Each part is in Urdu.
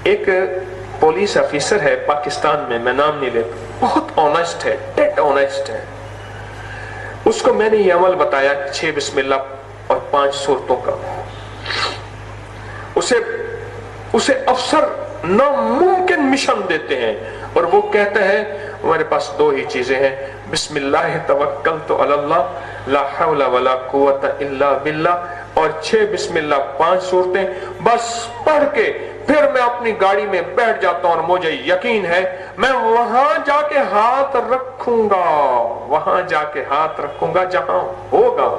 ایک پولیس آفیسر ہے پاکستان میں، میں نام نہیں لیتا، بہت آنیسٹ ہے، ڈیڈ آنیسٹ ہے. اس کو میں نے یہ عمل بتایا 6 بسم اللہ اور 5 سورتوں کا. اسے افسر ناممکن مشن دیتے ہیں اور وہ کہتا ہے ہمارے پاس 2 ہی چیزیں ہیں، بسم اللہ توکلت علی اللہ لا حول ولا قوت الا باللہ، اور 6 بسم اللہ 5 سورتیں بس پڑھ کے پھر میں اپنی گاڑی میں بیٹھ جاتا ہوں اور مجھے یقین ہے میں وہاں جا کے ہاتھ رکھوں گا، وہاں جا کے ہاتھ رکھوں گا جہاں ہوگا.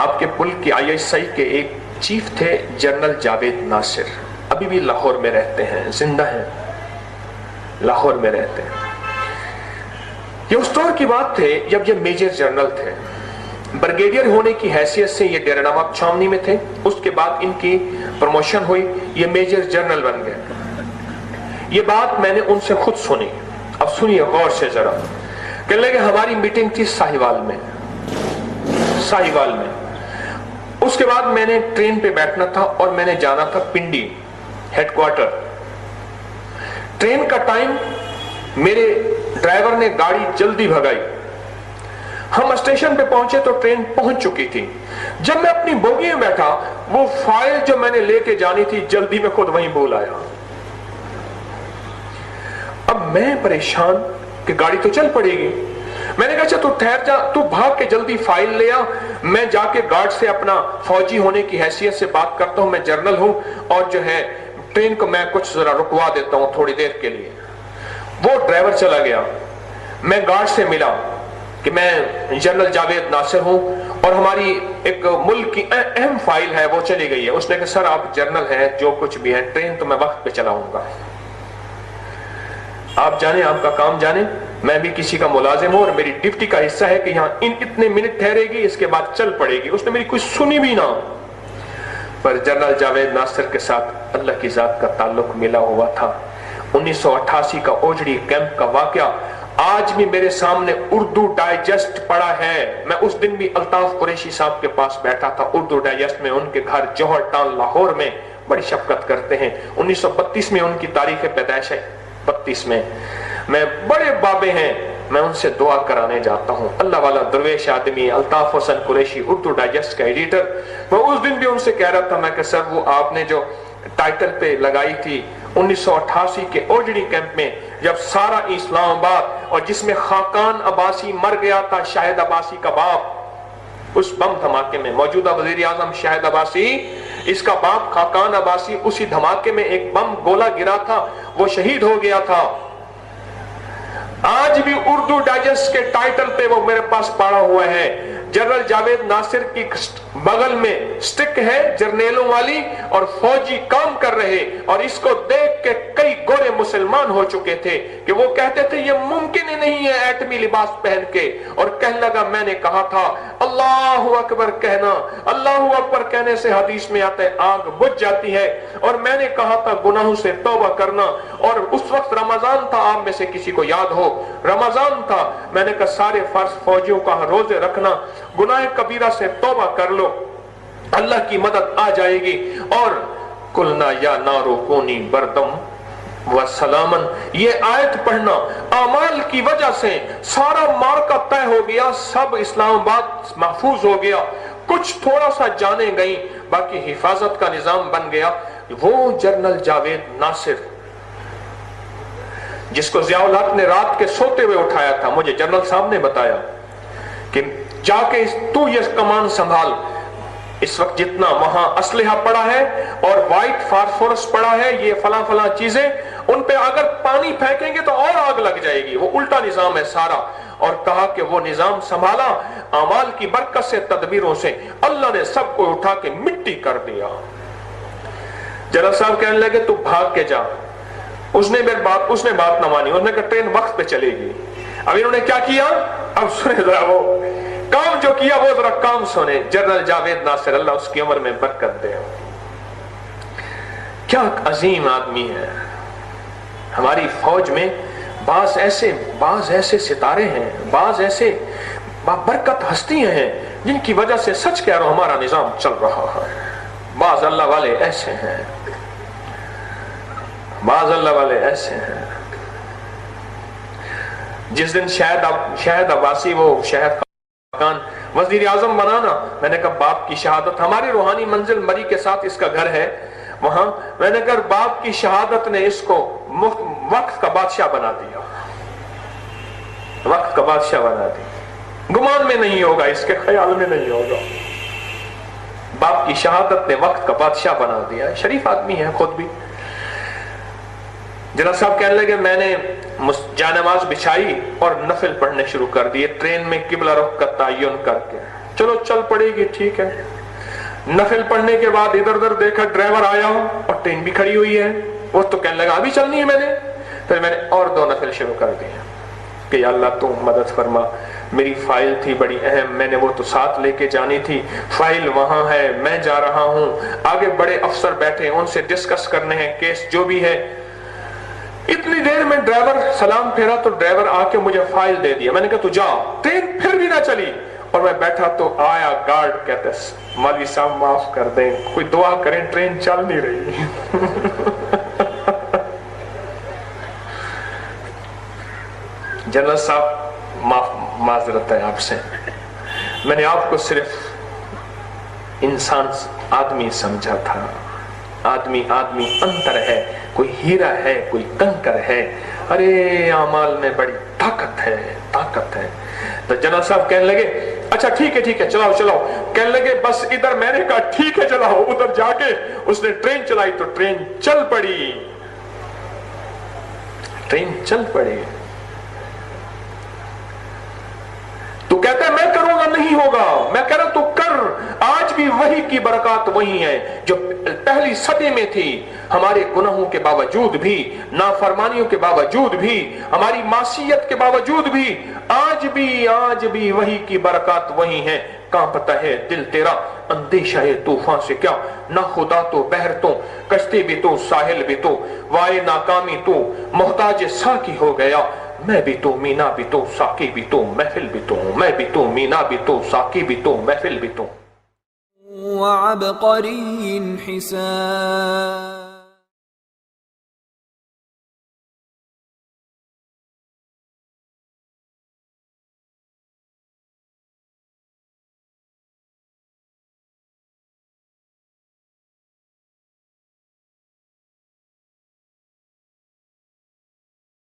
آپ کے ملک کی ISI کے ایک چیف تھے جنرل جاوید ناصر، ابھی بھی لاہور میں رہتے ہیں، زندہ ہیں، لاہور میں رہتے ہیں. یہ اس دور کی بات تھے جب یہ میجر جنرل تھے، برگیڈیئر ہونے کی حیثیت سے یہ ڈیرہ نواب چھاونی میں تھے. اس کے بعد ان کی پروموشن ہوئی، یہ میجر جنرل بن گئے. یہ بات میں نے ان سے خود سنی. اب سنیے غور سے ذرا. کہنے لگے ہماری میٹنگ تھی ساہیوال میں. اس کے بعد میں نے ٹرین پہ بیٹھنا تھا اور میں نے جانا تھا پنڈی ہیڈ کوارٹر. ٹرین کا ٹائم، میرے ڈرائیور نے گاڑی جلدی بھگائی. ہم اسٹیشن پہ پہنچے تو ٹرین پہنچ چکی تھی. جب میں اپنی بوگی میں بیٹھا، وہ فائل جو میں نے لے کے جانی تھی جلدی میں خود وہیں بھول آیا. اب میں پریشان کہ گاڑی تو چل پڑے گی. میں نے کہا اچھا تو ٹھہر جا، تو بھاگ کے جلدی فائل لے آ، میں جا کے گارڈ سے اپنا فوجی ہونے کی حیثیت سے بات کرتا ہوں، میں جرنل ہوں اور جو ہے ٹرین کو میں کچھ ذرا رکوا دیتا ہوں تھوڑی دیر کے لیے. وہ ڈرائیور چلا گیا. میں گارڈ سے ملا کہ میں جنرل جاوید ناصر ہوں اور ہماری ایک ملک کی اہم فائل ہے وہ چلی گئی ہے. اس نے کہا سر آپ جنرل ہیں، جو کچھ بھی ہے ٹرین تو میں وقت پہ چلاؤں گا. آپ جانیں، آپ کا کام جانیں، میں بھی کسی کا ملازم ہوں اور میری ڈیوٹی کا حصہ ہے کہ یہاں اتنے منٹ ٹھہرے گی، اس کے بعد چل پڑے گی. اس نے میری کوئی سنی بھی نہ. پر جنرل جاوید ناصر کے ساتھ اللہ کی ذات کا تعلق ملا ہوا تھا. 1988 کا اوجڑی کیمپ کا واقعہ آج بھی میرے سامنے اردو ڈائجسٹ پڑا ہے. میں اس دن بھی الطاف قریشی صاحب کے پاس بیٹھا تھا اردو ڈائجسٹ میں، ان کے گھر جوہر ٹاؤن لاہور میں، بڑی شفقت کرتے ہیں. 1932 میں ان کی تاریخ پیدائش ہے، 32 میں. میں بڑے بابے ہیں، میں ان سے دعا کرانے جاتا ہوں. اللہ والا درویش آدمی الطاف حسن قریشی، اردو ڈائجسٹ کا ایڈیٹر. میں اس دن بھی ان سے کہہ رہا تھا، میں کہ سر وہ آپ نے جو ٹائٹل پہ لگائی تھی 1988 کے اوجڑی کیمپ میں، جب سارا اسلام آباد اور جس میں خاقان عباسی مر گیا تھا، شاہد عباسی کا باپ، اس بم دھماکے میں، موجودہ وزیر اعظم شاہد عباسی، اس کا باپ خاقان عباسی، اسی دھماکے میں ایک بم گولہ گرا تھا، وہ شہید ہو گیا تھا. آج بھی اردو ڈائجسٹ کے ٹائٹل پہ وہ میرے پاس پڑا ہوا ہے. جنرل جاوید ناصر کی بغل میں سٹک ہے جرنیلوں والی اور فوجی کام کر رہے، اور اس کو دیکھ کے کئی گورے مسلمان ہو چکے تھے کہ وہ کہتے تھے یہ ممکن ہی نہیں ہے ایٹمی لباس پہن کے. اور کہنے لگا میں نے کہا تھا اللہ اکبر کہنا، اللہ اکبر کہنے سے حدیث میں آتا ہے آگ بجھ جاتی ہے. اور میں نے کہا تھا گناہوں سے توبہ کرنا. اور اس وقت رمضان تھا، آپ میں سے کسی کو یاد ہو رمضان تھا. میں نے کہا سارے فرض فوجیوں کا روزے رکھنا، گناہ کبیرہ سے توبہ کر لو، اللہ کی مدد آ جائے گی. اور قلنا یا نارو کونی بردم و سلامن، یہ آیت پڑھنا اعمال کی وجہ سے سارا مارکا طے ہو گیا، سب اسلام آباد محفوظ ہو گیا. کچھ تھوڑا سا جانے گئی، باقی حفاظت کا نظام بن گیا. وہ جنرل جاوید ناصر جس کو ضیاء الحق نے رات کے سوتے ہوئے اٹھایا تھا، مجھے جنرل صاحب نے بتایا کہ جا کے تو یہ کمان سنبھال، اس وقت جتنا وہاں اسلحہ پڑا ہے اور وائٹ فاسفورس پڑا ہے، یہ فلاں فلاں چیزیں، ان پہ اگر پانی پھینکیں گے تو اور آگ لگ جائے گی. وہ الٹا نظام ہے سارا. اور کہا کہ وہ نظام سنبھالا، اعمال کی برکت سے، تدبیروں سے اللہ نے سب کو اٹھا کے مٹی کر دیا. جنرل صاحب کہنے لگے تو بھاگ کے جا. اس نے بات نہ مانی. انہوں نے کہا ٹرین وقت پہ چلے گی. اب انہوں نے کیا کیا؟ اب سنے ذرا وہ کام جو کیا، وہ ذرا کام سنے. جنرل جاوید ناصر اللہ اس کی عمر میں برکت دے، کیا عظیم آدمی ہے. ہماری فوج میں بعض ایسے ستارے ہیں، بعض ایسے برکت ہستیاں ہیں جن کی وجہ سے سچ کہہ رہا ہوں ہمارا نظام چل رہا ہے. بعض اللہ والے ایسے ہیں، بعض اللہ والے ایسے ہیں. جس دن شاہد عباسی وہ شہد خان وزیر اعظم بنانا، میں نے کہا باپ کی شہادت، ہماری روحانی منزل مری کے ساتھ اس کا گھر ہے وہاں، میں نے کہا باپ کی شہادت نے اس کو وقت کا بادشاہ بنا دیا، وقت کا بادشاہ بنا دیا. گمان میں نہیں ہوگا، اس کے خیال میں نہیں ہوگا، باپ کی شہادت نے وقت کا بادشاہ بنا دیا. شریف آدمی ہے خود بھی. جناب صاحب کہنے لگے میں نے جانماز بچھائی اور نفل پڑھنے شروع کر دیے ٹرین میں قبلہ رخ کا تعین کر کے. چلو چل پڑے گی ٹھیک ہے. نفل پڑھنے کے بعد ادھر ادھر دیکھا ڈرائیور آیا اور ٹرین بھی کھڑی ہوئی ہے. وہ تو کہنے لگا ابھی چلنی ہے میں نے. پھر میں نے اور 2 نفل شروع کر دیے کہ یا اللہ تو مدد فرما، میری فائل تھی بڑی اہم، میں نے وہ تو ساتھ لے کے جانی تھی، فائل وہاں ہے، میں جا رہا ہوں، آگے بڑے افسر بیٹھے ان سے ڈسکس کرنے ہیں کیس جو بھی ہے. اتنی دیر میں ڈرائیور سلام پھیرا تو ڈرائیور آ کے مجھے فائل دے دیا. میں نے کہا تو جا. ٹرین پھر بھی نہ چلی اور میں بیٹھا تو آیا گارڈ، کہتے مولوی صاحب معاف کر دیں، کوئی دعا کریں ٹرین چل نہیں رہی. جنرل صاحب معذرت ہے آپ سے، میں نے آپ کو صرف انسان آدمی سمجھا تھا. آدمی انتر ہے، کوئی ہیرا ہے، کوئی کنکر ہے. ارے اعمال میں بڑی طاقت ہے، طاقت ہے. تو جناب صاحب کہنے لگے اچھا ٹھیک ہے چلاؤ. کہنے لگے بس ادھر. میں نے کہا ٹھیک ہے چلاؤ. ادھر جا کے اس نے ٹرین چلائی تو ٹرین چل پڑی، ٹرین چل پڑی. تو کہتا ہے میں کروں گا نہیں ہوگا. میں کہہ رہا تو کر. آج بھی وہی کی برکات وہی ہے جو پہلی صدی میں تھی. ہمارے گناہوں کے باوجود بھی، نافرمانیوں کے باوجود بھی، ہماری معصیت کے باوجود بھی آج بھی وہی کی برکات وہی ہیں. کانپتا ہے دل تیرا اندیشہ ہے طوفان سے کیا، نہ خدا تو بحر تو، کشتی بھی تو، ساحل بھی تو، وائے ناکامی تو، محتاج ساکی ہو گیا. میں بھی تو، مینا بھی تو، ساکی بھی تو، محفل بھی تو. میں بھی تو، مینا بھی تو، ساکی بھی تو، محفل بھی تو. وعبقری حسان